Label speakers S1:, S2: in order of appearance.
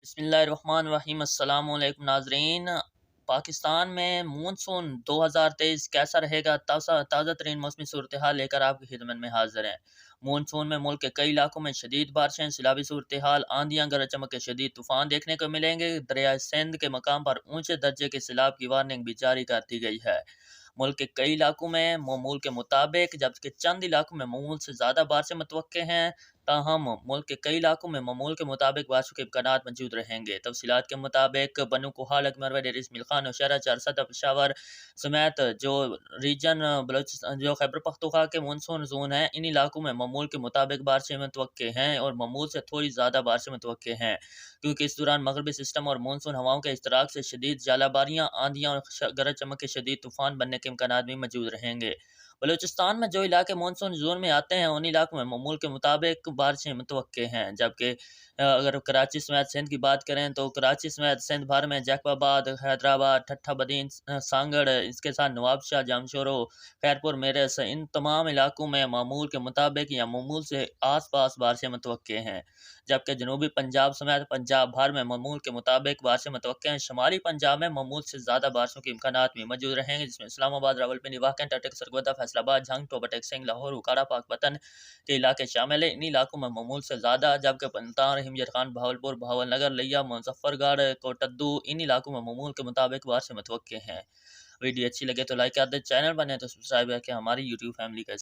S1: बिस्मिल्लाहिर्रहमानिर्रहीम अस्सलाम वालेकुम नाज़रीन। पाकिस्तान में मानसून 2023 कैसा रहेगा, ताज़ा तरीन मौसमी सूरत हाल लेकर आपकी खिदमत में हाजिर हैं। मानसून में मुल्क के कई इलाकों में शदीद बारिशें, सैलाबी सूरत हाल, आंधियाँ, गरज चमक के शदीद तूफ़ान देखने को मिलेंगे। दरियाए सिंध के मकाम पर ऊंचे दर्जे के सैलाब की वार्निंग भी जारी कर दी गई है। मुल्क के कई इलाकों में मामूल के मुताबिक, जबकि चंद इलाकों में मामूल से ज़्यादा बारिशें मुतवक्के हैं। ताहम मुल्क के कई इलाकों में मामूल के मुताबिक बारिशों के इम्कानात मौजूद रहेंगे। तफसीलात के मुताबिक बनू कोहाल, अकमर, डेरिस, मिल्खान, नौशहरा, चारसद, पेशावर समेत जो रीजन बलोचिस्तान, जो खैबर पख्तूनख्वा के मानसून जोन है, इन इलाकों में मामूल के मुताबिक बारिशें मुतवक्के हैं और मामूल से थोड़ी ज़्यादा बारिशें मुतवक्के हैं, क्योंकि इस दौरान मगरबी सिस्टम और मानसून हवाओं के इश्तराक से शदीद जालाबारियाँ, आंधियाँ और गरज चमक के शदीद तूफ़ान बनने के इम्कानात भी मौजूद रहेंगे। बलूचिस्तान में जो इलाके मानसून जोन में आते हैं, उन इलाकों में मामूल के मुताबिक बारिशें मुतवक्के हैं, जबकि अगर कराची समेत सिंध की बात करें तो कराची समेत सिंध भर में जैकबाबाद, हैदराबाद, ठट्ठा बदीन, सांगड़, इसके साथ नवाबशाह, जामशोरो, खैरपुर, मेरस, इन तमाम इलाकों में मामूल के मुताबिक या मामूल से आस पास बारिशें मुतवक्के हैं। जबकि जनूबी पंजाब समेत पंजाब भर में मामूल के मुताबिक बारिशें मुतवक्के हैं। शुमाली पंजाब में मामूल से ज़्यादा बारिशों के इम्कानात भी मौजूद रहेंगे, जिसमें इस्लामाबाद, रावलपिंडी, वाकई, टटक, सरगोदा, फैसलाबाद, झंग, टोबा टेक, लाहौर, उकाड़ा, पाकपतन के इलाके शामिल हैं। इन इलाकों में मामूल से ज़्यादा, जबकि पलतान, हिमजर खान, बहावलपुर, भावलनगर, लिया, मुजफ्फरगढ़, कोटद्दू, इन इलाकों में मामूल के मुताबिक बारिशें मुतवक्के हैं। वीडियो अच्छी लगे तो लाइक कर दें, चैनल बने तो सब्सक्राइब करके हमारी यूट्यूब फैमिली का